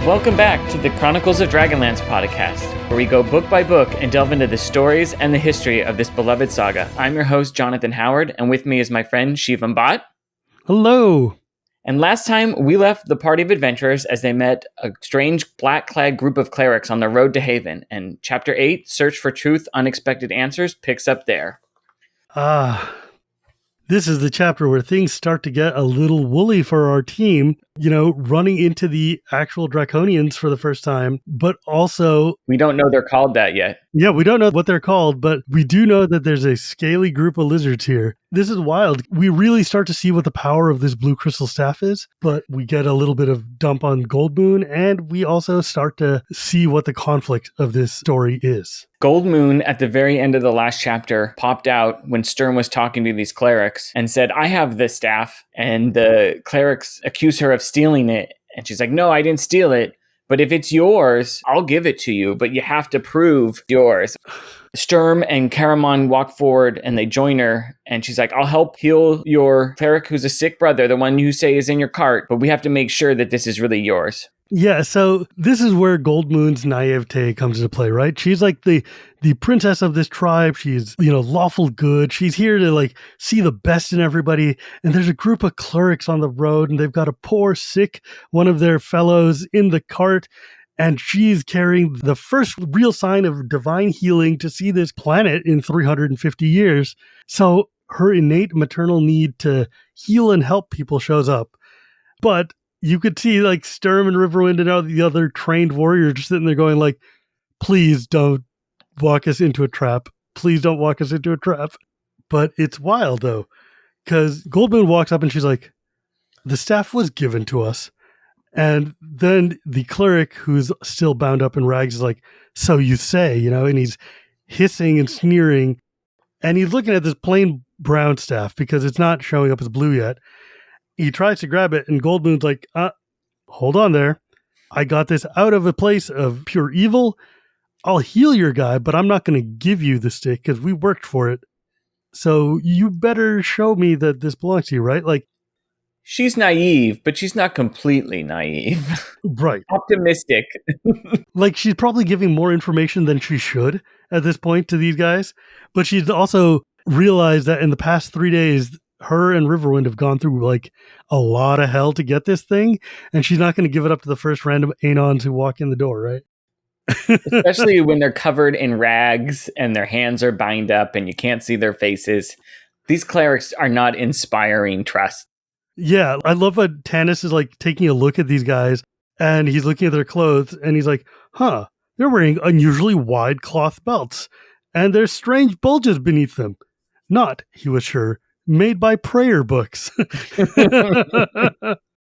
Welcome back to the Chronicles of Dragonlance podcast, where we go book by book and delve into the stories and the history of this beloved saga. I'm your host, Jonathan Howard, and with me is my friend, Shivam Bhatt. Hello. And last time, we left the party of adventurers as they met a strange black-clad group of clerics on the road to Haven, and Chapter 8, Search for Truth, Unexpected Answers, picks up there. This is the chapter where things start to get a little woolly for our team, running into the actual Draconians for the first time, but also... We don't know they're called that yet. Yeah, we don't know what they're called, but we do know that there's a scaly group of lizards here. This is wild. We really start to see what the power of this blue crystal staff is, but we get a little bit of dump on Goldmoon, and we also start to see what the conflict of this story is. Goldmoon, at the very end of the last chapter, popped out when Sturm was talking to these clerics and said, I have this staff. And the clerics accuse her of stealing it. And she's like, no, I didn't steal it. But if it's yours, I'll give it to you. But you have to prove yours. Sturm and Caramon walk forward and they join her. And she's like, I'll help heal your cleric who's a sick brother, the one you say is in your cart. But we have to make sure that this is really yours. Yeah, so this is where Goldmoon's naivete comes into play, right? She's like the princess of this tribe. She's, lawful good. She's here to see the best in everybody. And there's a group of clerics on the road and they've got a poor, sick one of their fellows in the cart. And she's carrying the first real sign of divine healing to see this planet in 350 years. So her innate maternal need to heal and help people shows up. But you could see Sturm and Riverwind and all the other trained warriors just sitting there going please don't walk us into a trap. Please don't walk us into a trap. But it's wild though, because Goldmoon walks up and she's like, the staff was given to us. And then the cleric who's still bound up in rags is like, so you say, and he's hissing and sneering. And he's looking at this plain brown staff because it's not showing up as blue yet. He tries to grab it, and Goldmoon's like, hold on there. I got this out of a place of pure evil. I'll heal your guy, but I'm not going to give you the stick because we worked for it. So you better show me that this belongs to you, right? She's naive, but she's not completely naive. Right. Optimistic. She's probably giving more information than she should at this point to these guys. But she's also realized that in the past 3 days, her and Riverwind have gone through a lot of hell to get this thing, and she's not going to give it up to the first random Anons who walk in the door, right? Especially when they're covered in rags and their hands are bound up and you can't see their faces. These clerics are not inspiring trust. Yeah, I love what Tanis is taking a look at these guys, and he's looking at their clothes, and he's like, they're wearing unusually wide cloth belts, and there's strange bulges beneath them. Not, he was sure, made by prayer books.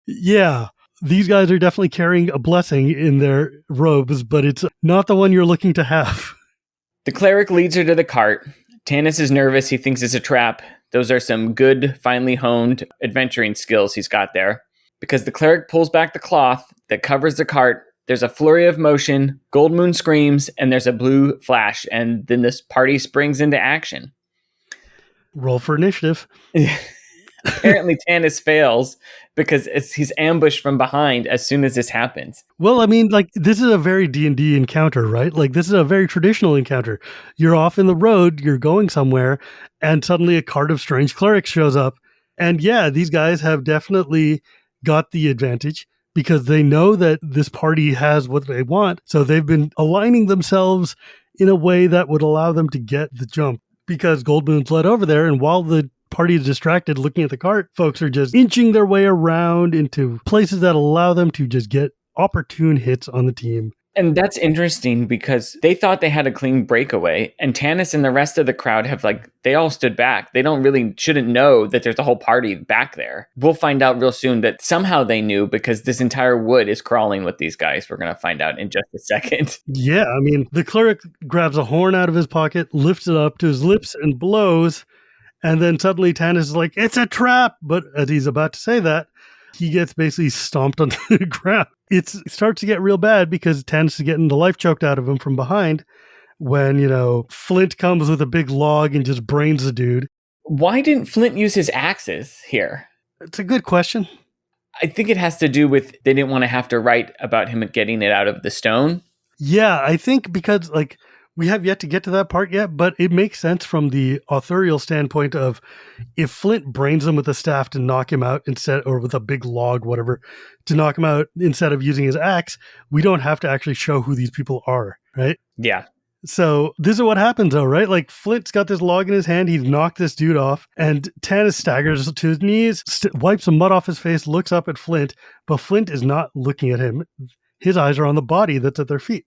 Yeah, these guys are definitely carrying a blessing in their robes, but it's not the one you're looking to have. The cleric leads her to the cart. Tanis is nervous. He thinks it's a trap. Those are some good, finely honed adventuring skills he's got there. Because the cleric pulls back the cloth that covers the cart, there's a flurry of motion, Goldmoon screams, and there's a blue flash, and then this party springs into action. Roll for initiative. Apparently Tanis fails because he's ambushed from behind as soon as this happens. Well, I mean, this is a very D&D encounter, right? This is a very traditional encounter. You're off in the road, you're going somewhere, and suddenly a cart of strange clerics shows up. And yeah, these guys have definitely got the advantage because they know that this party has what they want. So they've been aligning themselves in a way that would allow them to get the jump. Because Goldmoon's led over there, and while the party is distracted looking at the cart, folks are just inching their way around into places that allow them to just get opportune hits on the team. And that's interesting because they thought they had a clean breakaway, and Tanis and the rest of the crowd have they all stood back. They shouldn't know that there's a whole party back there. We'll find out real soon that somehow they knew because this entire wood is crawling with these guys. We're going to find out in just a second. Yeah, I mean, the cleric grabs a horn out of his pocket, lifts it up to his lips and blows, and then suddenly Tanis is like, it's a trap! But as he's about to say that, he gets basically stomped onto the ground. It starts to get real bad because Tanis is getting the life choked out of him from behind when, Flint comes with a big log and just brains the dude. Why didn't Flint use his axes here? It's a good question. I think it has to do with they didn't want to have to write about him getting it out of the stone. Yeah, I think because like we have yet to get to that part yet, but it makes sense from the authorial standpoint of if Flint brains him with a staff to knock him out instead, or with a big log, whatever, to knock him out instead of using his axe, we don't have to actually show who these people are, right? Yeah. So this is what happens though, right? Like Flint's got this log in his hand, he's knocked this dude off, and Tanis staggers to his knees, wipes some mud off his face, looks up at Flint, but Flint is not looking at him. His eyes are on the body that's at their feet.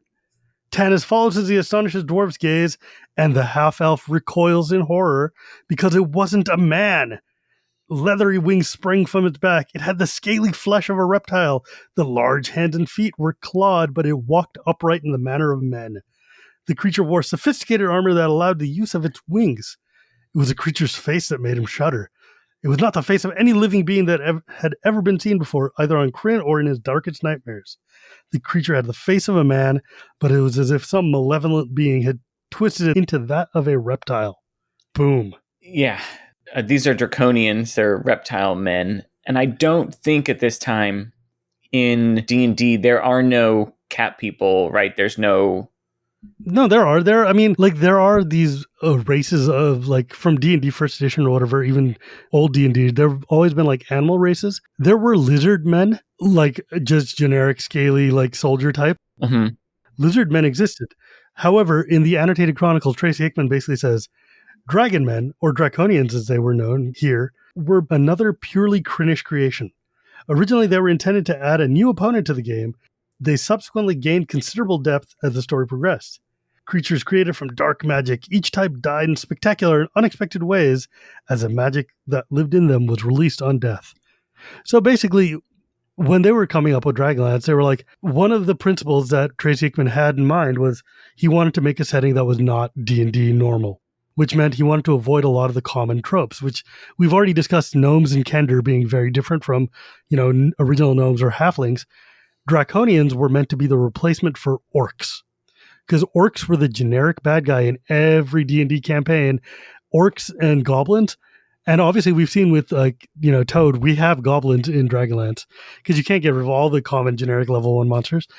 Tanis follows as he astonishes Dwarf's gaze, and the half-elf recoils in horror because it wasn't a man. Leathery wings sprang from its back. It had the scaly flesh of a reptile. The large hands and feet were clawed, but it walked upright in the manner of men. The creature wore sophisticated armor that allowed the use of its wings. It was a creature's face that made him shudder. It was not the face of any living being that had ever been seen before, either on Krynn or in his darkest nightmares. The creature had the face of a man, but it was as if some malevolent being had twisted it into that of a reptile. Boom. Yeah. These are draconians. They're reptile men. And I don't think at this time in D&D there are no cat people, right? There's no... No, there are. There are these races of, like, from D&D first edition or whatever, even old D&D, there have always been, like, animal races. There were lizard men, like, just generic, scaly, like, soldier type. Mm-hmm. Lizard men existed. However, in the Annotated Chronicles, Tracy Hickman basically says, dragon men, or draconians as they were known here, were another purely Krynnish creation. Originally, they were intended to add a new opponent to the game. They subsequently gained considerable depth as the story progressed. Creatures created from dark magic, each type died in spectacular and unexpected ways as the magic that lived in them was released on death. So basically, when they were coming up with Dragonlance, they were like, one of the principles that Tracy Hickman had in mind was he wanted to make a setting that was not D&D normal, which meant he wanted to avoid a lot of the common tropes, which we've already discussed gnomes and Kender being very different from, original gnomes or halflings. Draconians were meant to be the replacement for orcs, because orcs were the generic bad guy in every D&D campaign. Orcs and goblins, and obviously we've seen with Toad, we have goblins in Dragonlance because you can't get rid of all the common generic level 1 monsters.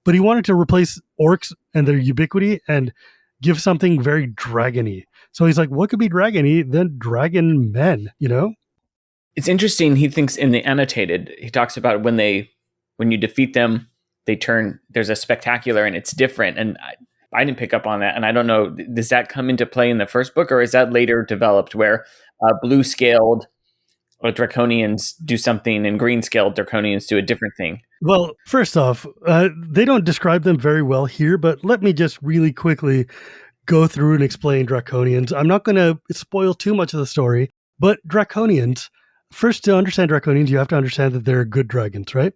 But he wanted to replace orcs and their ubiquity and give something very dragony. So he's like, what could be dragony than dragon men? It's interesting. He thinks in the annotated, he talks about when you defeat them, there's a spectacular and it's different. And I didn't pick up on that. And I don't know, does that come into play in the first book, or is that later developed where blue scaled draconians do something and green scaled draconians do a different thing? Well, first off, they don't describe them very well here, but let me just really quickly go through and explain draconians. I'm not going to spoil too much of the story, but draconians, first, to understand draconians, you have to understand that they're good dragons, right?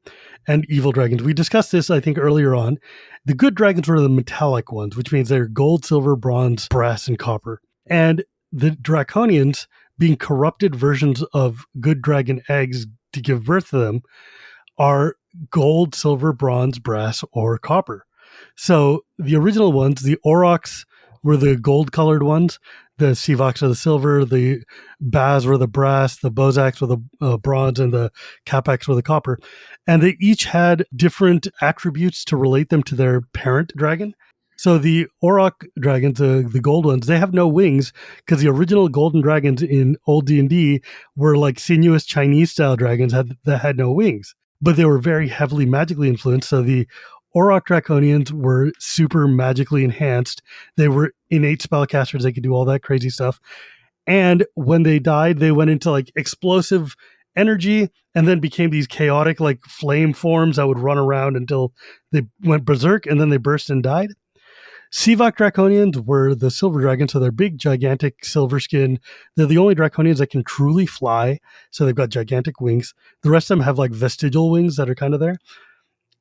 And evil dragons. We discussed this, I think, earlier on. The good dragons were the metallic ones, which means they're gold, silver, bronze, brass, and copper. And the draconians, being corrupted versions of good dragon eggs to give birth to them, are gold, silver, bronze, brass, or copper. So the original ones, the Aurochs, were the gold-colored ones. The Sivoks are the silver, the Baz were the brass, the Bozaks were the bronze, and the Capax were the copper. And they each had different attributes to relate them to their parent dragon. So the Auroch dragons, the gold ones, they have no wings because the original golden dragons in old D&D were like sinuous Chinese-style dragons that had no wings. But they were very heavily magically influenced. So the Auroch Draconians were super magically enhanced. They were innate spellcasters. They could do all that crazy stuff. And when they died, they went into like explosive energy and then became these chaotic like flame forms that would run around until they went berserk and then they burst and died. Sivok Draconians were the silver dragons, so they're big, gigantic silver skin. They're the only Draconians that can truly fly, so they've got gigantic wings. The rest of them have like vestigial wings that are kind of there.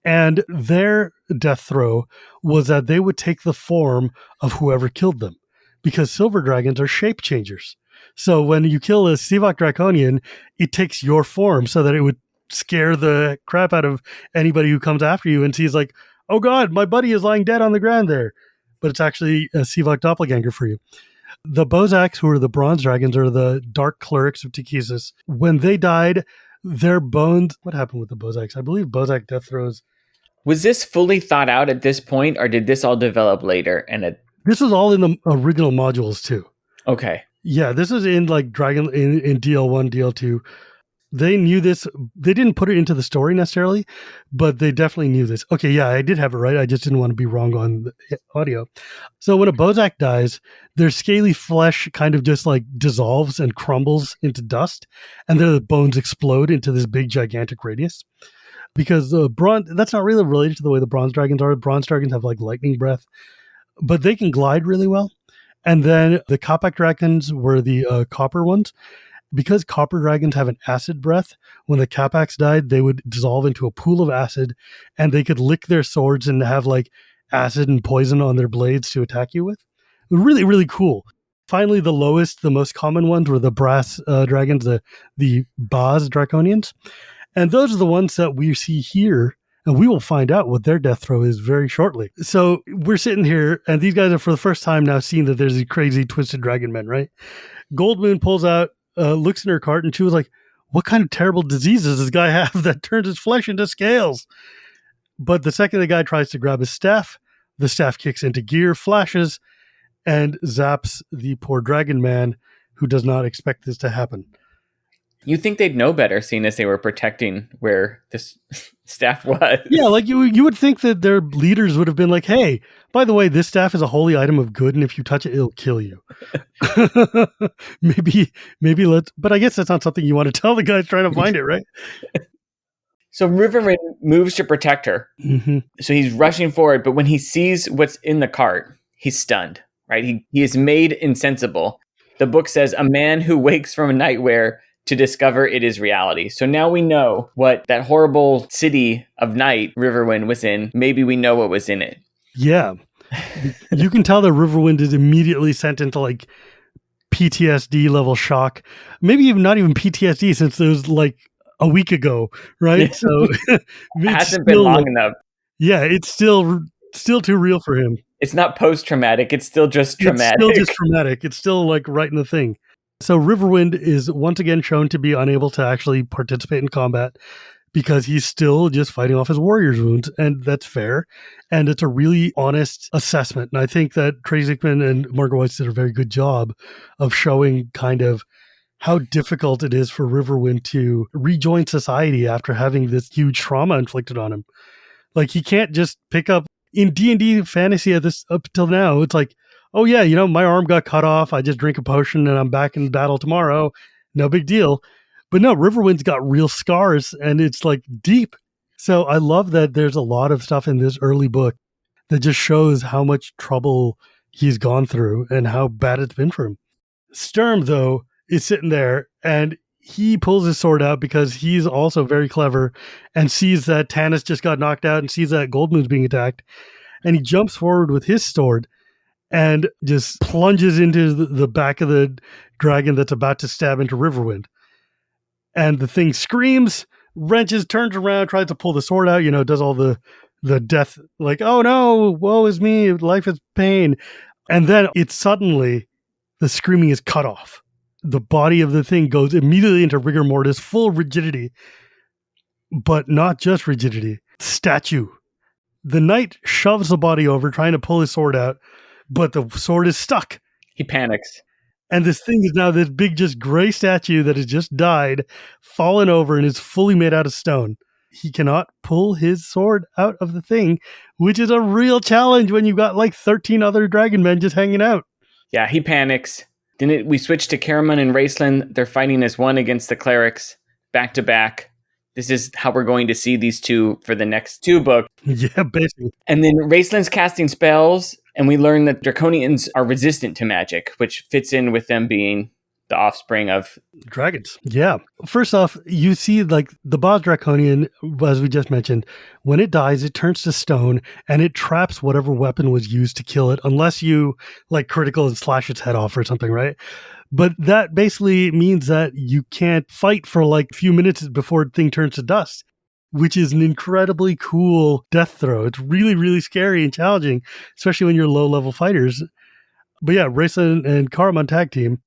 And their death throw was that they would take the form of whoever killed them, because silver dragons are shape changers. So when you kill a Sivok Draconian, it takes your form so that it would scare the crap out of anybody who comes after you and sees like, oh God, my buddy is lying dead on the ground there. But it's actually a Sivok doppelganger for you. The Bozaks, who are the bronze dragons, are the dark clerics of Tikizis. When they died, Their bones. What happened with the Bozaks? I believe Bozak death throws. Was this fully thought out at this point, or did this all develop later? This was all in the original modules too. Okay. Yeah, this is in like Dragon in DL1, DL2. They knew this. They didn't put it into the story necessarily, but they definitely knew this. Okay, yeah, I did have it right. I just didn't want to be wrong on the audio. So when a Bozak dies, their scaly flesh kind of just like dissolves and crumbles into dust, and then the bones explode into this big, gigantic radius. Because the bronze, that's not really related to the way the bronze dragons are. Bronze dragons have like lightning breath, but they can glide really well. And then the Kapak dragons were the copper ones. Because copper dragons have an acid breath, when the Kapaks died, they would dissolve into a pool of acid, and they could lick their swords and have like acid and poison on their blades to attack you with. Really, really cool. Finally, the lowest, the most common ones were the brass dragons, the Baz draconians. And those are the ones that we see here. And we will find out what their death throw is very shortly. So we're sitting here, and these guys are for the first time now seeing that there's these crazy twisted dragon men, right? Goldmoon pulls out, looks in her cart, and she was like, what kind of terrible disease does this guy have that turns his flesh into scales? But the second the guy tries to grab his staff, the staff kicks into gear, flashes, and zaps the poor dragon man, who does not expect this to happen. You think they'd know better, seeing as they were protecting where this staff was. Yeah, like you would think that their leaders would have been like, hey, by the way, this staff is a holy item of good, and if you touch it, it'll kill you. maybe let's, but I guess that's not something you want to tell the guys trying to find it, right? So Riverwind moves to protect her. Mm-hmm. So he's rushing forward, but when he sees what's in the cart, he's stunned, right? He is made insensible. The book says, a man who wakes from a nightmare to discover it is reality. So now we know what that horrible city of night Riverwind was in. Maybe we know what was in it. Yeah. You can tell that Riverwind is immediately sent into like PTSD level shock. Maybe even not even PTSD, since it was like a week ago, right? So it hasn't been long enough. Yeah, it's still too real for him. It's not post-traumatic. It's still just traumatic. It's still just traumatic. It's still like right in the thing. So Riverwind is once again shown to be unable to actually participate in combat because he's still just fighting off his warrior's wounds, and that's fair. And it's a really honest assessment. And I think that Tracy Hickman and Margaret Weis did a very good job of showing kind of how difficult it is for Riverwind to rejoin society after having this huge trauma inflicted on him. Like, he can't just pick up in D&D fantasy at this up till now. It's like, oh yeah, you know, my arm got cut off. I just drink a potion and I'm back in battle tomorrow. No big deal. But no, Riverwind's got real scars, and it's like deep. So I love that there's a lot of stuff in this early book that just shows how much trouble he's gone through and how bad it's been for him. Sturm, though, is sitting there, and he pulls his sword out because he's also very clever and sees that Tanis just got knocked out and sees that Goldmoon's being attacked. And he jumps forward with his sword and just plunges into the back of the dragon that's about to stab into Riverwind. And the thing screams, wrenches, turns around, tries to pull the sword out, you know, does all the death, like, oh no, woe is me, life is pain. And then it suddenly, the screaming is cut off. The body of the thing goes immediately into rigor mortis, full rigidity, but not just rigidity, statue. The knight shoves the body over, trying to pull his sword out, but the sword is stuck. He panics. And this thing is now this big, just gray statue that has just died, fallen over, and is fully made out of stone. He cannot pull his sword out of the thing, which is a real challenge when you've got like 13 other dragon men just hanging out. Yeah, he panics. Then we switch to Karaman and Raceland. They're fighting as one against the clerics, back to back. This is how we're going to see these two for the next two books. Yeah, basically. And then Raceland's casting spells, and we learn that Draconians are resistant to magic, which fits in with them being the offspring of dragons. Yeah. First off, you see like the Baz Draconian, as we just mentioned, when it dies, it turns to stone and it traps whatever weapon was used to kill it, unless you like critical and slash its head off or something, right? But that basically means that you can't fight for like a few minutes before the thing turns to dust, which is an incredibly cool death throw. It's really, really scary and challenging, especially when you're low-level fighters. But yeah, Raceland and Karaman tag team.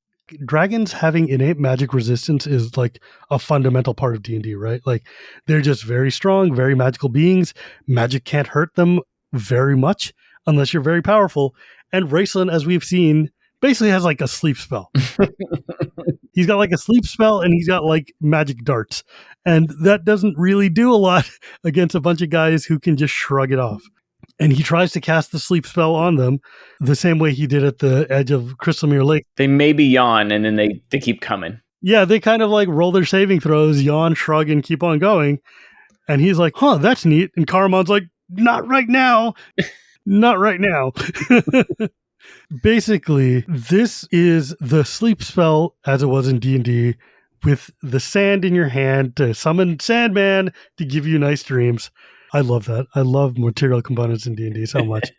Dragons having innate magic resistance is like a fundamental part of D&D, right? Like they're just very strong, very magical beings. Magic can't hurt them very much unless you're very powerful. And Raceland, as we've seen, basically has like a sleep spell. He's got like a sleep spell and he's got like magic darts. And that doesn't really do a lot against a bunch of guys who can just shrug it off. And he tries to cast the sleep spell on them the same way he did at the edge of Crystalmere Lake. They maybe yawn and then they keep coming. Yeah, they kind of like roll their saving throws, yawn, shrug, and keep on going. And he's like, huh, that's neat. And Karamon's like, not right now. Not right now. Basically, this is the sleep spell as it was in D&D with the sand in your hand to summon Sandman to give you nice dreams. I love that. I love material components in D&D so much.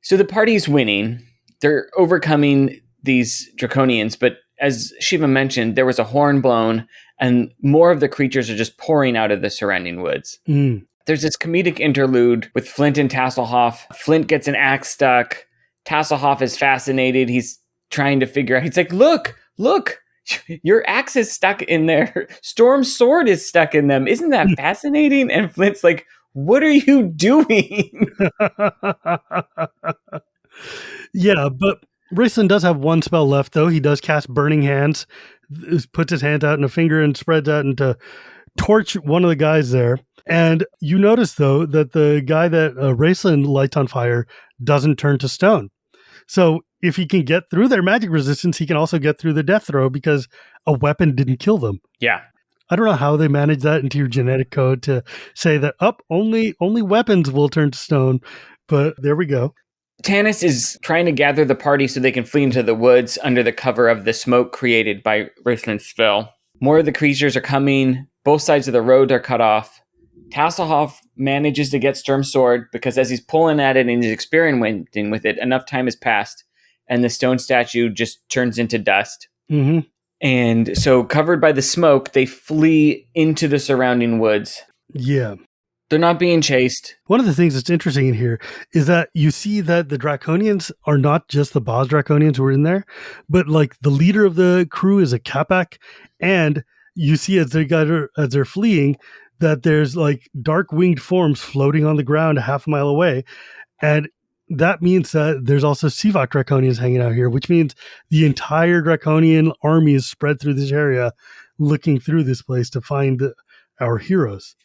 So the party's winning. They're overcoming these draconians, but as Shiva mentioned, there was a horn blown and more of the creatures are just pouring out of the surrounding woods. Mm. There's this comedic interlude with Flint and Tasselhoff. Flint gets an axe stuck. Tasselhoff is fascinated. He's trying to figure out. He's like, look, your axe is stuck in there. Storm's sword is stuck in them. Isn't that fascinating? And Flint's like, what are you doing? Yeah, but Raceland does have one spell left, though. He does cast Burning Hands, puts his hand out in a finger and spreads out into torch one of the guys there. And you notice, though, that the guy that Raceland lights on fire doesn't turn to stone. So if he can get through their magic resistance, he can also get through the death throw because a weapon didn't kill them. Yeah. I don't know how they manage that into your genetic code to say that only weapons will turn to stone, but there we go. Tanis is trying to gather the party so they can flee into the woods under the cover of the smoke created by Raceland's spell. More of the creatures are coming. Both sides of the road are cut off. Tasselhoff manages to get Sturm's sword because as he's pulling at it and he's experimenting with it, enough time has passed and the stone statue just turns into dust. Mm-hmm. And so covered by the smoke, they flee into the surrounding woods. Yeah. They're not being chased. One of the things that's interesting in here is that you see that the Draconians are not just the boss Draconians who are in there, but like the leader of the crew is a Capac, and you see as they're fleeing that there's like dark winged forms floating on the ground a half a mile away, and that means that there's also Sivak Draconians hanging out here, which means the entire Draconian army is spread through this area, looking through this place to find our heroes.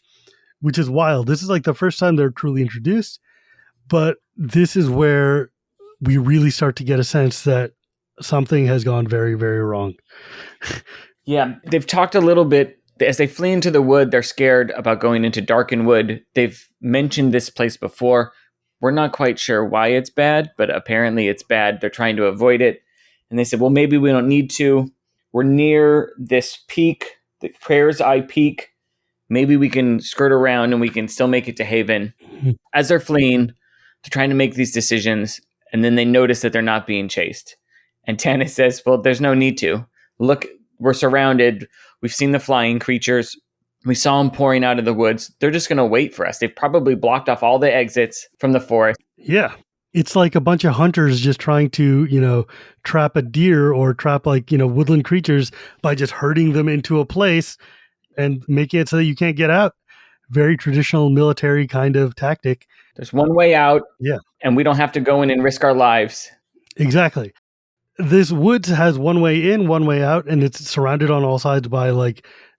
Which is wild. This is like the first time they're truly introduced, but this is where we really start to get a sense that something has gone very, very wrong. Yeah, they've talked a little bit. As they flee into the wood, they're scared about going into Darken Wood. They've mentioned this place before. We're not quite sure why it's bad, but apparently it's bad. They're trying to avoid it. And they said, well, maybe we don't need to. We're near this peak, the Prayer's Eye Peak. Maybe we can skirt around and we can still make it to Haven. As they're fleeing, they're trying to make these decisions, and then they notice that they're not being chased. And Tanis says, well, there's no need to. Look, we're surrounded. We've seen the flying creatures. We saw them pouring out of the woods. They're just going to wait for us. They've probably blocked off all the exits from the forest. Yeah. It's like a bunch of hunters just trying to, trap a deer or trap woodland creatures by just herding them into a place and making it so that you can't get out. Very traditional military kind of tactic. There's one way out. Yeah. And we don't have to go in and risk our lives. Exactly. This woods has one way in, one way out, and it's surrounded on all sides by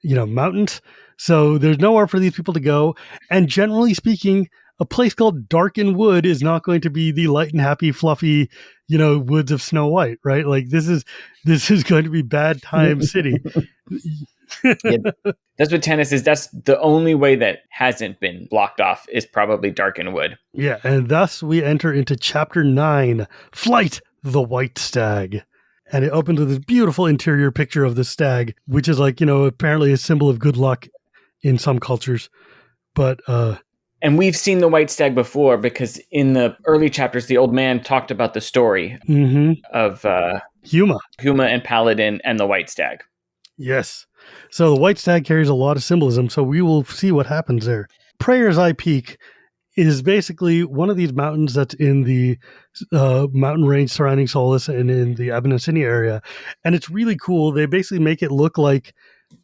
mountains. So there's nowhere for these people to go. And generally speaking, a place called Darken Wood is not going to be the light and happy, fluffy, woods of Snow White, right? Like this is going to be bad time city. Yeah, that's what Tanis is. That's the only way that hasn't been blocked off is probably Darken Wood. Yeah, and thus we enter into chapter 9, Flight, the White Stag. And it opens with this beautiful interior picture of the stag, which is apparently a symbol of good luck in some cultures. But and we've seen the white stag before because in the early chapters, the old man talked about the story of Huma and Paladin and the white stag. Yes. So the white stag carries a lot of symbolism, so we will see what happens there. Prayer's Eye Peak is basically one of these mountains that's in the mountain range surrounding Solus and in the Abnacini area. And it's really cool. They basically make it look like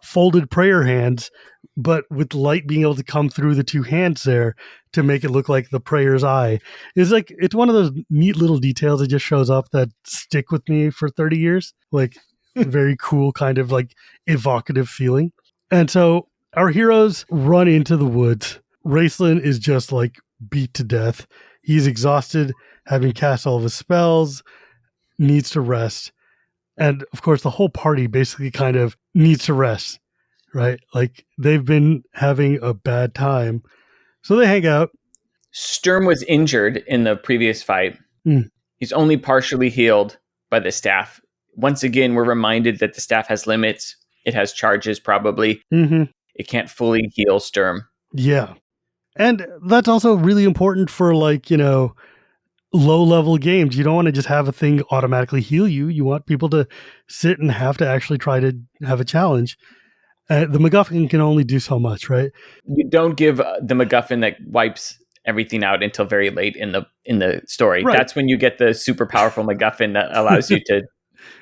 folded prayer hands, but with light being able to come through the two hands there to make it look like the prayer's eye. It's one of those neat little details that just shows up that stick with me for 30 years. Like, very cool, kind of like evocative feeling. And so our heroes run into the woods. Raceland is just like beat to death. He's exhausted, having cast all of his spells, needs to rest. And of course, the whole party basically kind of needs to rest, right? Like, they've been having a bad time. So they hang out. Sturm was injured in the previous fight. Mm. He's only partially healed by the staff. Once again, we're reminded that the staff has limits. It has charges, probably. Mm-hmm. It can't fully heal Sturm. Yeah. And that's also really important for, like, low-level games. You don't want to just have a thing automatically heal you. You want people to sit and have to actually try to have a challenge. The MacGuffin can only do so much, right? You don't give the MacGuffin that wipes everything out until very late in the story. Right. That's when you get the super powerful MacGuffin that allows you to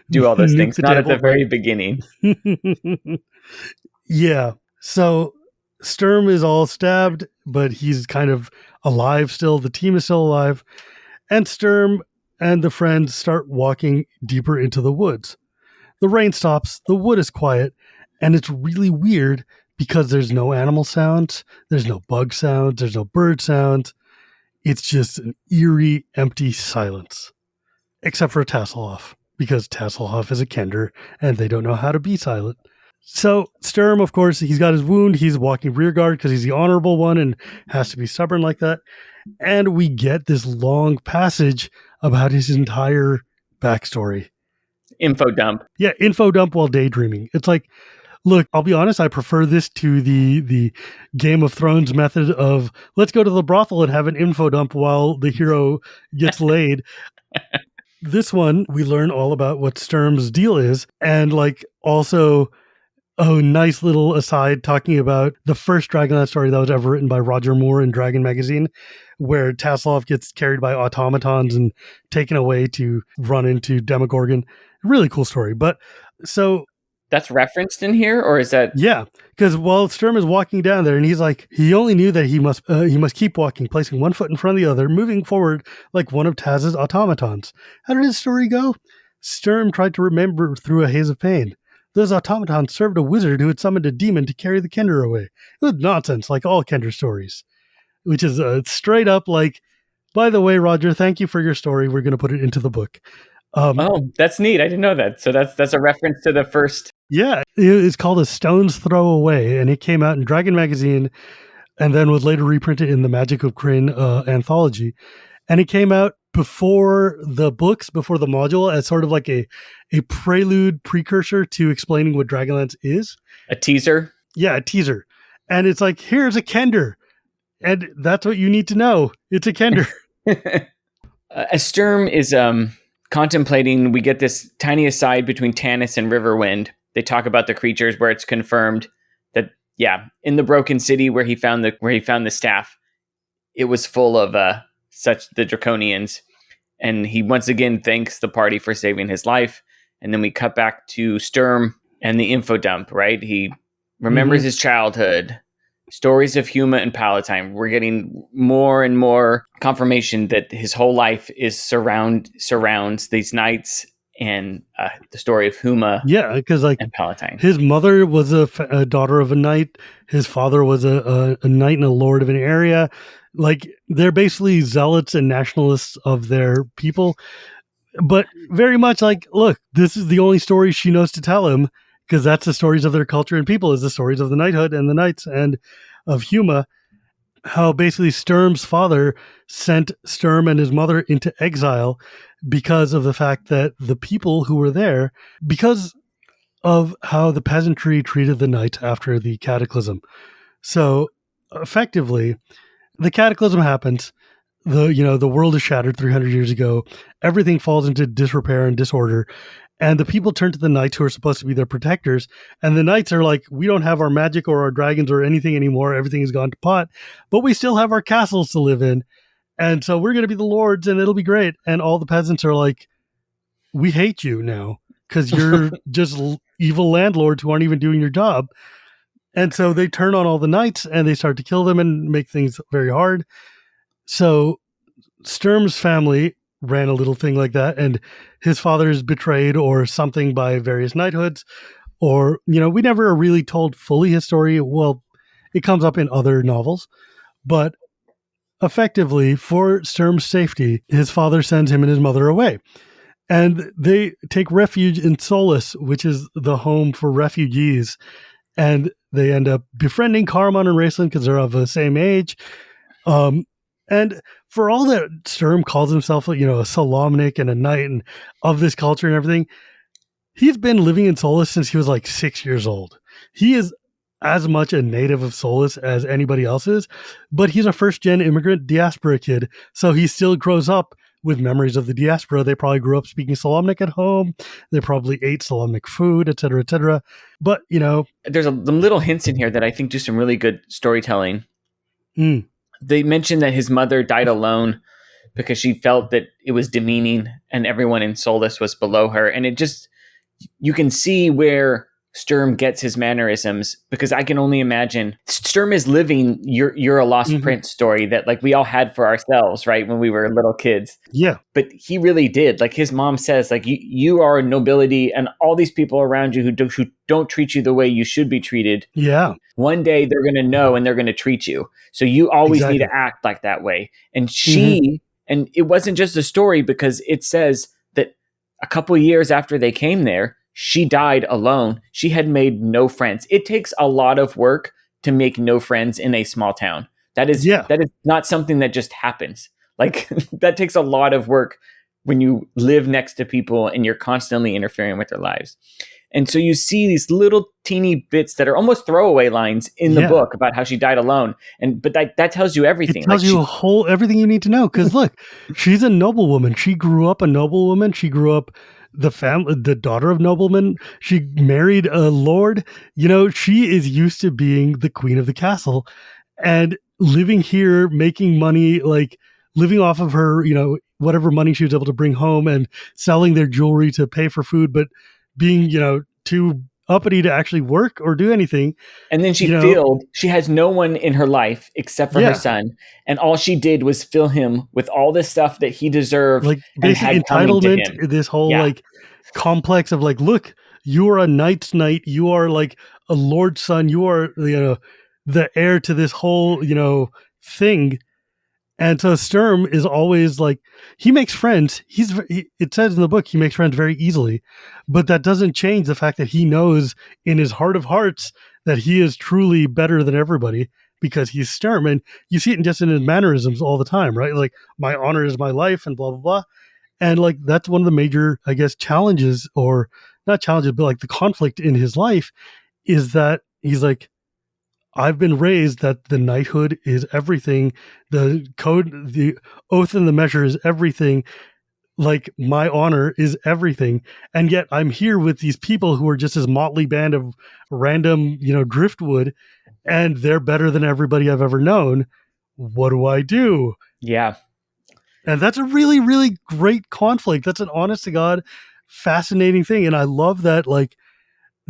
do all those things. Not at the very beginning. Yeah. So Sturm is all stabbed, but he's kind of alive still. The team is still alive. And Sturm and the friends start walking deeper into the woods. The rain stops, the wood is quiet, and it's really weird because there's no animal sounds, there's no bug sounds, there's no bird sounds. It's just an eerie, empty silence. Except for Tasselhoff, because Tasselhoff is a Kender, and they don't know how to be silent. So Sturm, of course, he's got his wound. He's walking rear guard because he's the honorable one and has to be stubborn like that. And we get this long passage about his entire backstory. Info dump. Yeah, info dump while daydreaming. It's like, look, I'll be honest, I prefer this to the Game of Thrones method of let's go to the brothel and have an info dump while the hero gets laid. This one, we learn all about what Sturm's deal is, and like also nice little aside talking about the first Dragonlance story that was ever written by Roger Moore in Dragon Magazine, where Tasselhoff gets carried by automatons and taken away to run into Demogorgon. Really cool story. But so that's referenced in here, or is that? Yeah, because while Sturm is walking down there, and he's like, he only knew that he must keep walking, placing one foot in front of the other, moving forward like one of Taz's automatons. How did his story go? Sturm tried to remember through a haze of pain. Those automatons served a wizard who had summoned a demon to carry the Kender away. It was nonsense, like all Kender stories, which is straight up like, by the way, Roger, thank you for your story. We're going to put it into the book. Oh, that's neat. I didn't know that. So that's a reference to the first. Yeah, it's called A Stone's Throw Away, and it came out in Dragon Magazine and then was later reprinted in the Magic of Krynn anthology. And it came out before the books, before the module, as sort of like a prelude precursor to explaining what Dragonlance is. A teaser? Yeah, a teaser. And it's like, here's a Kender. And that's what you need to know. It's a Kender. As Sturm is contemplating, we get this tiny aside between Tanis and Riverwind. They talk about the creatures where it's confirmed that, yeah, in the broken city where he found the staff, it was full of such the Draconians. And he once again thanks the party for saving his life. And then we cut back to Sturm and the info dump, right? He remembers his childhood, stories of Huma and Palatine. We're getting more and more confirmation that his whole life is surrounds these knights and the story of Huma. Yeah, because like and Palatine. His mother was a daughter of a knight. His father was a knight and a lord of an area. Like, they're basically zealots and nationalists of their people. But very much like, look, this is the only story she knows to tell him, because that's the stories of their culture and people, is the stories of the knighthood and the knights and of Huma. How basically Sturm's father sent Sturm and his mother into exile because of the fact that the people who were there, because of how the peasantry treated the knights after the cataclysm. So effectively, the cataclysm happens. The world is shattered 300 years ago. Everything falls into disrepair and disorder. And the people turn to the knights who are supposed to be their protectors. And the knights are like, we don't have our magic or our dragons or anything anymore. Everything has gone to pot, but we still have our castles to live in. And so we're going to be the lords and it'll be great. And all the peasants are like, we hate you now because you're just evil landlords who aren't even doing your job. And so they turn on all the knights and they start to kill them and make things very hard. So Sturm's family ran a little thing like that, and his father is betrayed or something by various knighthoods. Or, we never are really told fully his story. Well, it comes up in other novels, but effectively, for Sturm's safety, his father sends him and his mother away. And they take refuge in Solace, which is the home for refugees. And they end up befriending Caramon and Raceland because they're of the same age. And for all that Sturm calls himself, a Solomnik and a knight and of this culture and everything, he's been living in Solace since he was like 6 years old. He is as much a native of Solace as anybody else is, but he's a first-gen immigrant diaspora kid, so he still grows up with memories of the diaspora. They probably grew up speaking Solomnik at home. They probably ate Solomnik food, et cetera, et cetera. But, there's some little hints in here that I think do some really good storytelling. They mentioned that his mother died alone because she felt that it was demeaning and everyone in Solace was below her. And you can see where Sturm gets his mannerisms, because I can only imagine Sturm is living you're a lost prince story that like we all had for ourselves, right? When we were little kids. Yeah. But he really did. Like his mom says, like you are a nobility and all these people around you who don't treat you the way you should be treated. Yeah. One day they're going to know and they're going to treat you. So you always need to act like that way. And and it wasn't just a story, because it says that a couple years after they came there, she died alone. She had made no friends. It takes a lot of work to make no friends in a small town. That is not something that just happens. Like that takes a lot of work when you live next to people and you're constantly interfering with their lives. And so you see these little teeny bits that are almost throwaway lines in the book about how she died alone. But that tells you everything. It tells you everything you need to know. Because look, she's a noblewoman. She grew up a noblewoman. She grew up the daughter of noblemen. She married a lord. She is used to being the queen of the castle and living here, making money, like living off of her, whatever money she was able to bring home and selling their jewelry to pay for food, but being, too uppity to actually work or do anything. And then she has no one in her life except for her son. And all she did was fill him with all this stuff that he deserved. Like basic entitlement, this whole like complex of like, look, you are a knight's knight. You are like a lord's son. You are, the heir to this whole, thing. And so Sturm is always like, he makes friends. It says in the book, he makes friends very easily, but that doesn't change the fact that he knows in his heart of hearts that he is truly better than everybody because he's Sturm. And you see it just in his mannerisms all the time, right? Like, my honor is my life and blah, blah, blah. And like, that's one of the major, I guess, challenges, or not challenges, but like the conflict in his life is that he's like, I've been raised that the knighthood is everything. The code, the oath and the measure is everything. Like, my honor is everything. And yet I'm here with these people who are just this motley band of random, driftwood, and they're better than everybody I've ever known. What do I do? Yeah. And that's a really, really great conflict. That's an honest to God, fascinating thing. And I love that, like,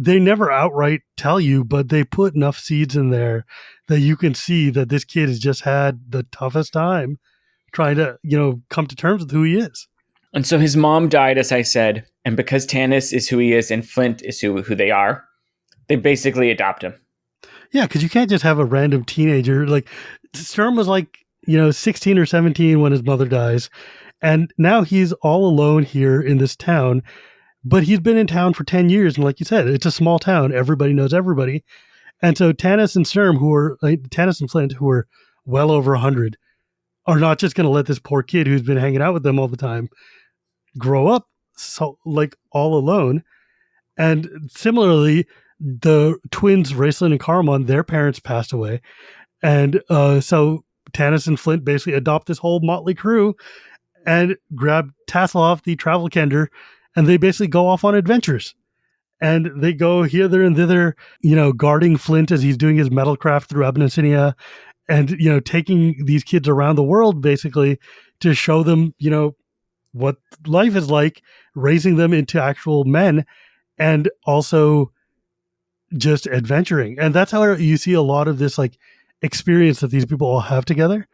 they never outright tell you, but they put enough seeds in there that you can see that this kid has just had the toughest time trying to, come to terms with who he is. And so his mom died, as I said, and because Tanis is who he is and Flint is who they are, they basically adopt him. Yeah, because you can't just have a random teenager. Like, Sturm was like, 16 or 17 when his mother dies, and now he's all alone here in this town. But he's been in town for 10 years, and like you said, it's a small town. Everybody knows everybody. And so Tanis and Sturm, Tanis and Flint, who are well over 100, are not just going to let this poor kid who's been hanging out with them all the time grow up like all alone. And similarly, the twins, Raceland and Caramon, their parents passed away. And so Tanis and Flint basically adopt this whole motley crew and grab Tasselhoff, the travel kender, and they basically go off on adventures. And they go hither and thither, guarding Flint as he's doing his metalcraft through Abyssinia, and, taking these kids around the world basically to show them, what life is like, raising them into actual men, and also just adventuring. And that's how you see a lot of this like experience that these people all have together.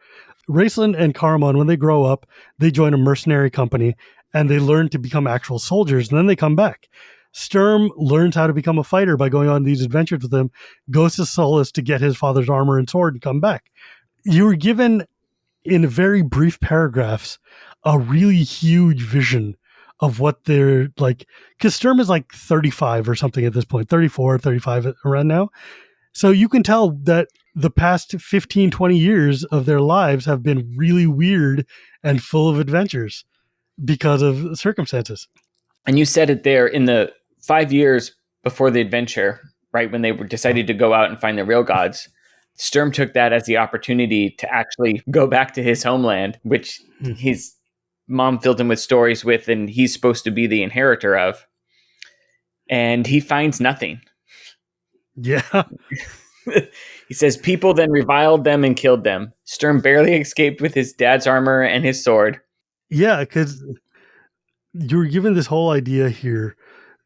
Raceland and Caramon, when they grow up, they join a mercenary company and they learn to become actual soldiers, and then they come back. Sturm learns how to become a fighter by going on these adventures with him, goes to Solus to get his father's armor and sword and come back. You were given, in very brief paragraphs, a really huge vision of what they're like, because Sturm is like 35 or something at this point, 34, 35 around now. So you can tell that the past 15, 20 years of their lives have been really weird and full of adventures because of circumstances. And you said it there, in the 5 years before the adventure, right, when they decided to go out and find the real gods, Sturm took that as the opportunity to actually go back to his homeland, which his mom filled him with stories with, and he's supposed to be the inheritor of. And he finds nothing. Yeah. He says people then reviled them and killed them. Sturm barely escaped with his dad's armor and his sword. Yeah, because you were given this whole idea here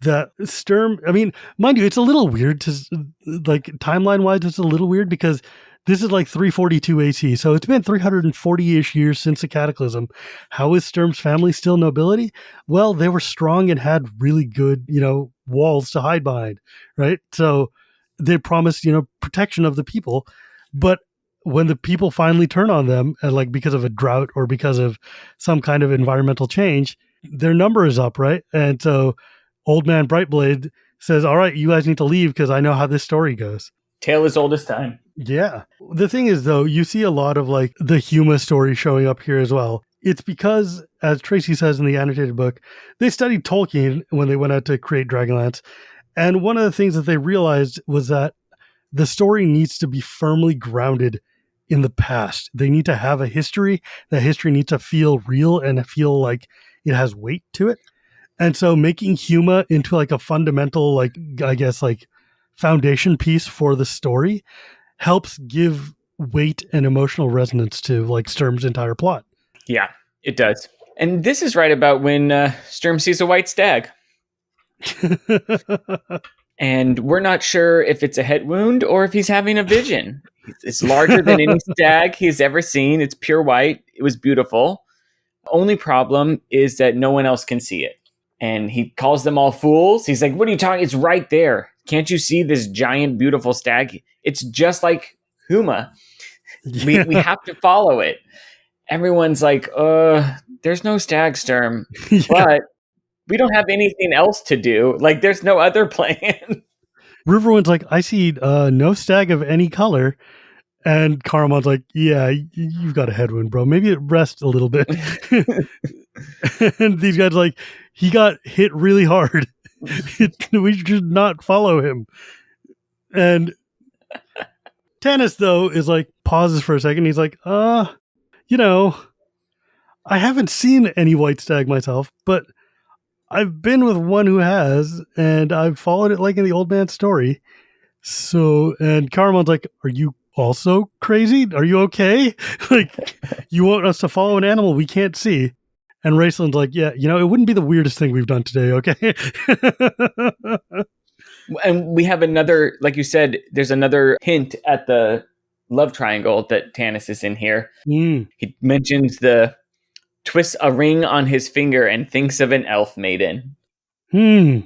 that Sturm, I mean, mind you, it's a little weird to, like, timeline wise, it's a little weird because this is like 342 AC. So it's been 340-ish years since the Cataclysm. How is Sturm's family still nobility? Well, they were strong and had really good, walls to hide behind, right? So they promised, protection of the people. But when the people finally turn on them, like because of a drought or because of some kind of environmental change, their number is up, right? And so Old Man Brightblade says, all right, you guys need to leave because I know how this story goes. Tale as old as time. Yeah. The thing is, though, you see a lot of like the Huma story showing up here as well. It's because, as Tracy says in the annotated book, they studied Tolkien when they went out to create Dragonlance. And one of the things that they realized was that the story needs to be firmly grounded in the past. They need to have a history. That history needs to feel real and feel like it has weight to it. And so making Huma into like a fundamental, like, I guess, like foundation piece for the story helps give weight and emotional resonance to like Sturm's entire plot. Yeah, it does. And this is right about when Sturm sees a white stag. And we're not sure if it's a head wound or if he's having a vision. It's larger than any stag he's ever seen. It's pure white. It was beautiful. Only problem is that no one else can see it. And he calls them all fools. He's like, what are you talking? It's right there. Can't you see this giant, beautiful stag? It's just like Huma. Yeah. We have to follow it. Everyone's like, there's no stag, Sturm. Yeah. But we don't have anything else to do. Like, there's no other plan. Riverwind's like, I see no stag of any color. And Caramon's like, yeah, you've got a head wound, bro. Maybe it rests a little bit. And these guys like, he got hit really hard. We should not follow him. And Tanis, though, is like, pauses for a second. He's like, I haven't seen any white stag myself, but I've been with one who has, and I've followed it like in the old man's story. So, and Caramon's like, are you also crazy? Are you okay? Like, you want us to follow an animal we can't see? And Raceland's like, yeah, it wouldn't be the weirdest thing we've done today, okay? And we have another, like you said, there's another hint at the love triangle that Tanis is in here. He mentions twists a ring on his finger and thinks of an elf maiden. Who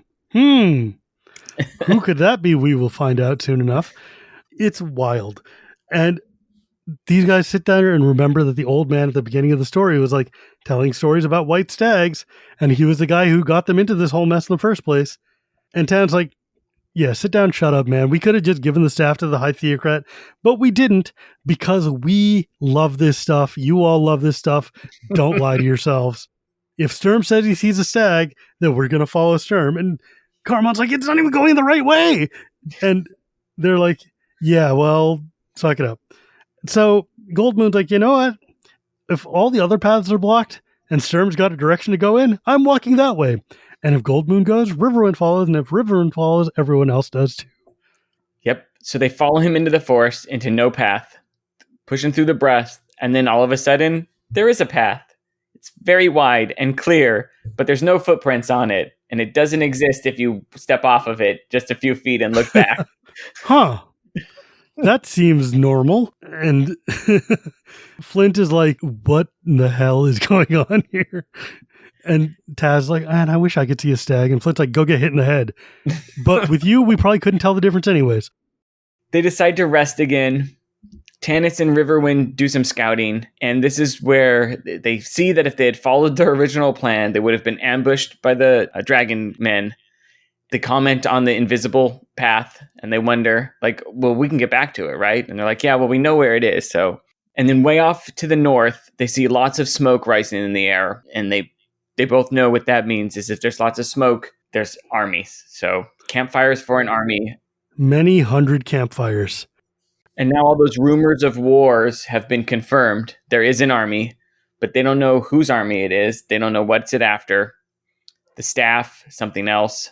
could that be? We will find out soon enough. It's wild. And these guys sit down and remember that the old man at the beginning of the story was like telling stories about white stags, and he was the guy who got them into this whole mess in the first place. And Tan's like, yeah, sit down, shut up, man. We could have just given the staff to the High Theocrat, but we didn't because we love this stuff. You all love this stuff. Don't lie to yourselves. If Sturm says he sees a stag, then we're going to follow Sturm. And Caramon's like, it's not even going the right way. And they're like, yeah, well, suck it up. So Goldmoon's like, you know what? If all the other paths are blocked and Sturm's got a direction to go in, I'm walking that way. And if Goldmoon goes, Riverwind follows. And if Riverwind follows, everyone else does too. Yep. So they follow him into the forest, into no path, pushing through the brush, and then all of a sudden, there is a path. It's very wide and clear, but there's no footprints on it, and it doesn't exist if you step off of it just a few feet and look back. Huh. That seems normal. And Flint is like, what the hell is going on here? And Taz's like, man, I wish I could see a stag. And Flint's like, go get hit in the head. But with you, we probably couldn't tell the difference anyways. They decide to rest again. Tanis and Riverwind do some scouting, and this is where they see that if they had followed their original plan, they would have been ambushed by the dragon men. They comment on the invisible path, and they wonder, like, well, we can get back to it, right? And they're like, yeah, well, we know where it is, so... And then way off to the north, they see lots of smoke rising in the air, and they both know what that means, is if there's lots of smoke, there's armies. So campfires for an army. Many hundred campfires. And now all those rumors of wars have been confirmed. There is an army, but they don't know whose army it is. They don't know what's it after. The staff, something else.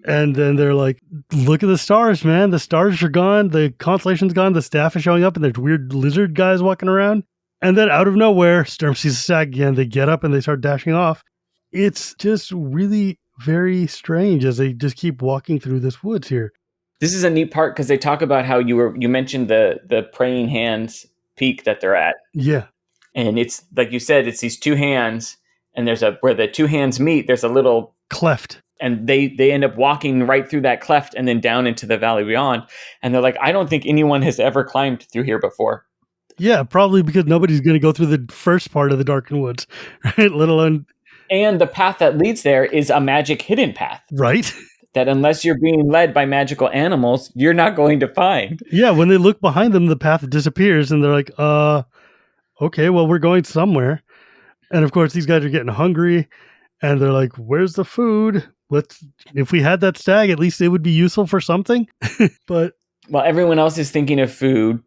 And then they're like, look at the stars, man. The stars are gone. The constellation's gone. The staff is showing up, and there's weird lizard guys walking around. And then out of nowhere, Sturm sees a stag again. They get up and they start dashing off. It's just really very strange as they just keep walking through this woods here. This is a neat part because they talk about how you mentioned the praying hands peak that they're at. Yeah. And it's, like you said, it's these two hands, and where the two hands meet, there's a little cleft. And they end up walking right through that cleft and then down into the valley beyond. And they're like, I don't think anyone has ever climbed through here before. Yeah, probably because nobody's going to go through the first part of the Darken Woods, right? Let alone... And the path that leads there is a magic hidden path. Right. That unless you're being led by magical animals, you're not going to find. Yeah, when they look behind them, the path disappears, and they're like, okay, well, we're going somewhere. And of course, these guys are getting hungry, and they're like, where's the food? If we had that stag, at least it would be useful for something. But while everyone else is thinking of food,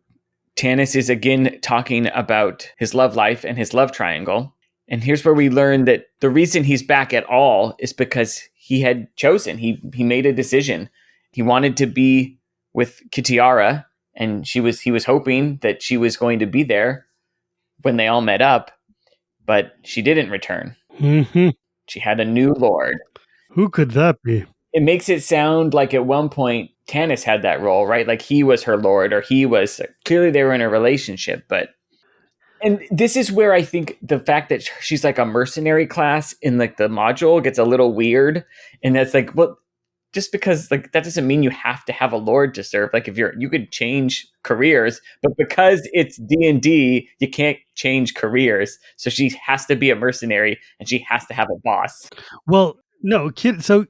Tanis is again talking about his love life and his love triangle. And here's where we learn that the reason he's back at all is because he had chosen. He made a decision. He wanted to be with Kitiara, and he was hoping that she was going to be there when they all met up, but she didn't return. Mm-hmm. She had a new lord. Who could that be? It makes it sound like at one point Tanis had that role, right? Like he was her lord, or clearly they were in a relationship, but... And this is where I think the fact that she's like a mercenary class in like the module gets a little weird. And that's like, well, just because like that doesn't mean you have to have a lord to serve. Like if you could change careers, but because it's D&D, you can't change careers. So she has to be a mercenary and she has to have a boss. Well, no, kid. So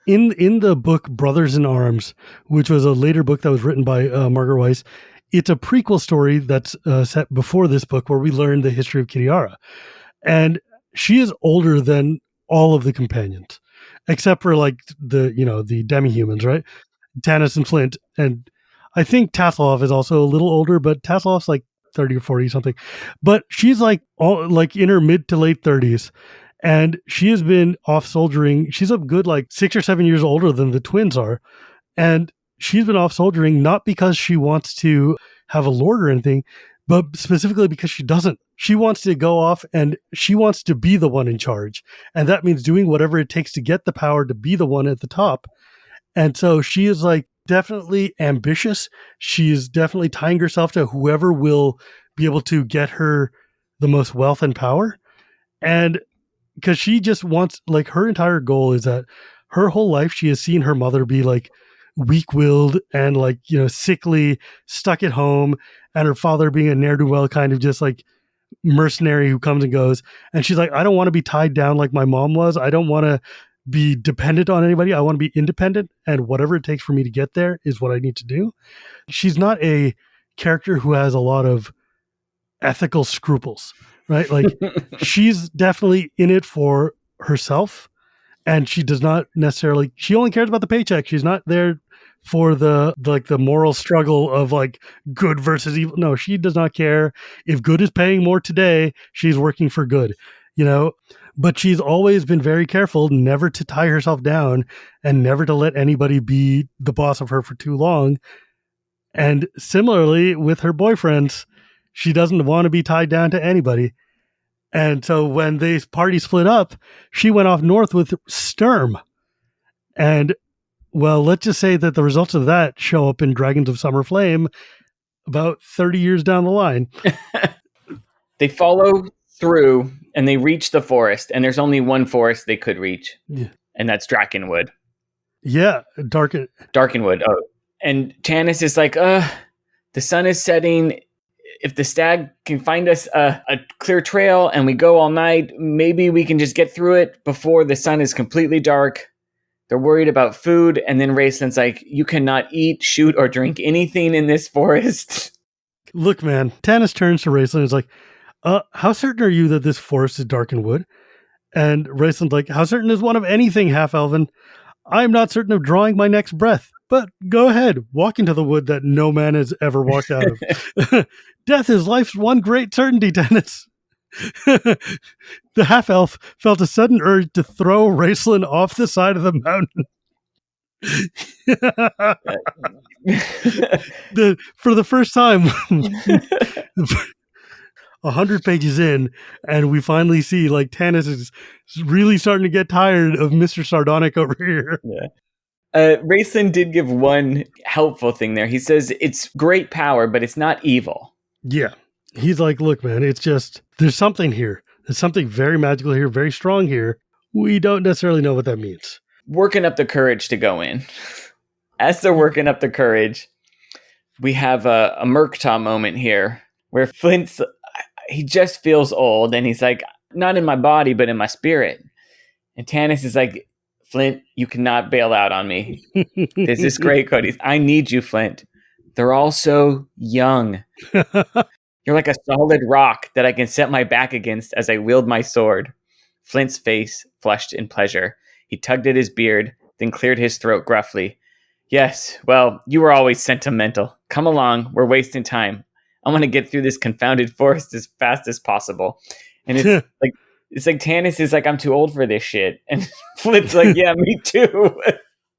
in the book Brothers in Arms, which was a later book that was written by Margaret Weiss, it's a prequel story that's set before this book where we learn the history of Kitiara. And she is older than all of the companions, except for like the demi-humans, right? Tanis and Flint. And I think Tasselhoff is also a little older, but Tasselhoff's like 30 or 40 something. But she's like in her mid to late 30s. And she has been off soldiering. She's a good like 6 or 7 years older than the twins are. And she's been off soldiering not because she wants to have a lord or anything, but specifically because she doesn't. She wants to go off and she wants to be the one in charge. And that means doing whatever it takes to get the power to be the one at the top. And so she is like definitely ambitious. She is definitely tying herself to whoever will be able to get her the most wealth and power. And because she just wants, like, her entire goal is that her whole life she has seen her mother be like weak-willed and like, sickly, stuck at home, and her father being a ne'er-do-well kind of just like mercenary who comes and goes. And she's like, I don't want to be tied down like my mom was. I don't want to be dependent on anybody. I want to be independent, and whatever it takes for me to get there is what I need to do. She's not a character who has a lot of ethical scruples, right? Like she's definitely in it for herself, and she does not necessarily, she only cares about the paycheck. She's not there for the moral struggle of like good versus evil. No, she does not care if good is paying more today. She's working for good, But she's always been very careful never to tie herself down and never to let anybody be the boss of her for too long. And similarly with her boyfriends, she doesn't want to be tied down to anybody. And so when the party split up, she went off north with Sturm. And well, let's just say that the results of that show up in Dragons of Summer Flame about 30 years down the line. They follow through and they reach the forest, and there's only one forest they could reach, and that's Darkenwood. Yeah, Darkenwood. Oh, and Tannis is like, the sun is setting. If the stag can find us a clear trail and we go all night, maybe we can just get through it before the sun is completely dark. They're worried about food, and then Raceland's like, you cannot eat, shoot, or drink anything in this forest. Look, man, Tannis turns to Raceland and is like, how certain are you that this forest is Darkenwood? And Raceland's like, how certain is one of anything, half-elven? I'm not certain of drawing my next breath, but go ahead, walk into the wood that no man has ever walked out of. Death is life's one great certainty, Tannis. The half-elf felt a sudden urge to throw Raceland off the side of the mountain. For the first time, 100 pages in, and we finally see like Tannis is really starting to get tired of Mr. Sardonic over here. Yeah. Raceland did give one helpful thing there. He says it's great power, but it's not evil. Yeah. He's like, look, man, it's just, there's something here. There's something very magical here, very strong here. We don't necessarily know what that means. Working up the courage to go in. As they're working up the courage, we have a Murktaw moment here where Flint's, he just feels old, and he's like, not in my body, but in my spirit. And Tannis is like, Flint, you cannot bail out on me. This is great, Cody. I need you, Flint. They're all so young. You're like a solid rock that I can set my back against as I wield my sword. Flint's face flushed in pleasure. He tugged at his beard, then cleared his throat gruffly. Yes, well, you were always sentimental. Come along, we're wasting time. I want to get through this confounded forest as fast as possible. And it's like Tannis is like, I'm too old for this shit. And Flint's like, yeah, me too.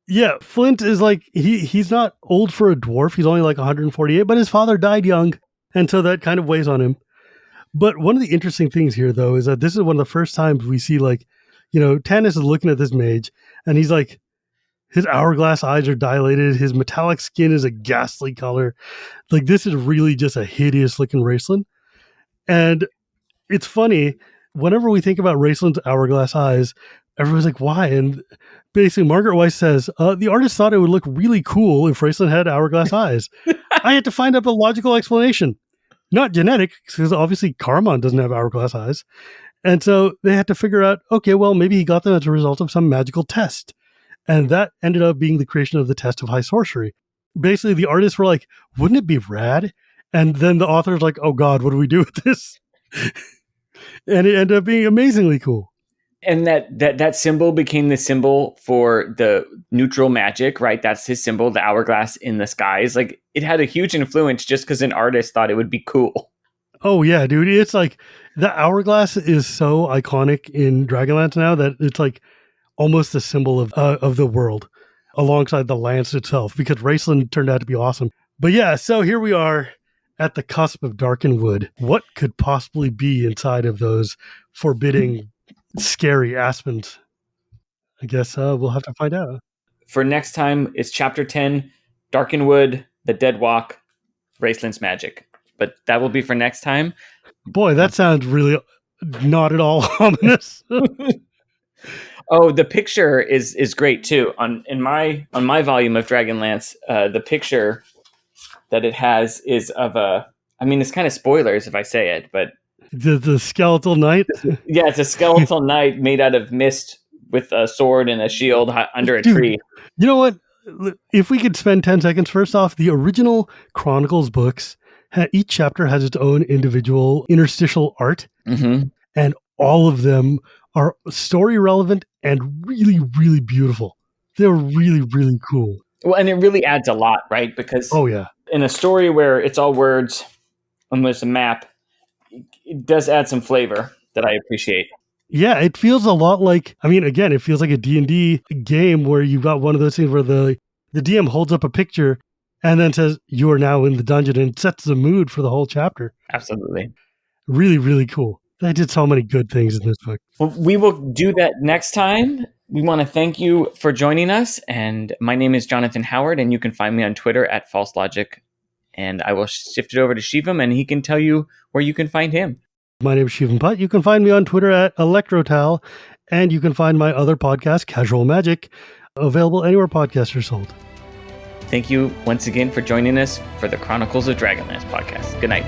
Yeah, Flint is like, he's not old for a dwarf. He's only like 148, but his father died young. And so that kind of weighs on him. But one of the interesting things here, though, is that this is one of the first times we see, like, Tannis is looking at this mage, and he's like, his hourglass eyes are dilated. His metallic skin is a ghastly color. Like, this is really just a hideous looking Raceland. And it's funny, whenever we think about Raceland's hourglass eyes, everyone's like, why? And basically, Margaret Weiss says, the artist thought it would look really cool if Raceland had hourglass eyes. I had to find up a logical explanation. Not genetic, because obviously Carmon doesn't have hourglass eyes. And so they had to figure out, okay, well, maybe he got them as a result of some magical test. And that ended up being the creation of the test of high sorcery. Basically, the artists were like, wouldn't it be rad? And then the author's like, oh God, what do we do with this? And it ended up being amazingly cool. And that symbol became the symbol for the neutral magic, right? That's his symbol, the hourglass in the skies. Like, it had a huge influence just because an artist thought it would be cool. Oh yeah, dude. It's like, the hourglass is so iconic in Dragonlance now that it's like almost the symbol of the world alongside the lance itself, because Raceland turned out to be awesome. But yeah, so here we are at the cusp of Darkenwood. What could possibly be inside of those forbidding, scary aspens? I guess we'll have to find out. For next time, it's chapter 10, Darkenwood, the Dead Walk, Raceland's Magic. But that will be for next time. Boy, that sounds really not at all ominous. Oh, the picture is great too. On my volume of Dragonlance, the picture that it has is of it's kind of spoilers if I say it, but the skeletal knight. Yeah, it's a skeletal knight made out of mist with a sword and a shield under a tree. You know what? If we could spend 10 seconds, first off, the original Chronicles books, each chapter has its own individual interstitial art, and all of them are story relevant and really, really beautiful. They're really, really cool. Well, and it really adds a lot, right? Because in a story where it's all words and there's a map, it does add some flavor that I appreciate. Yeah, it feels a lot like, I mean, again, it feels like a D&D game where you've got one of those things where the DM holds up a picture and then says, you are now in the dungeon, and sets the mood for the whole chapter. Absolutely. Really, really cool. They did so many good things in this book. Well, we will do that next time. We want to thank you for joining us. And my name is Jonathan Howard, and you can find me on Twitter at False Logic. And I will shift it over to Shivam, and he can tell you where you can find him. My name is Shivam Putt. You can find me on Twitter at ElectroTal, and you can find my other podcast, Casual Magic, available anywhere podcasts are sold. Thank you once again for joining us for the Chronicles of Dragonlance podcast. Good night.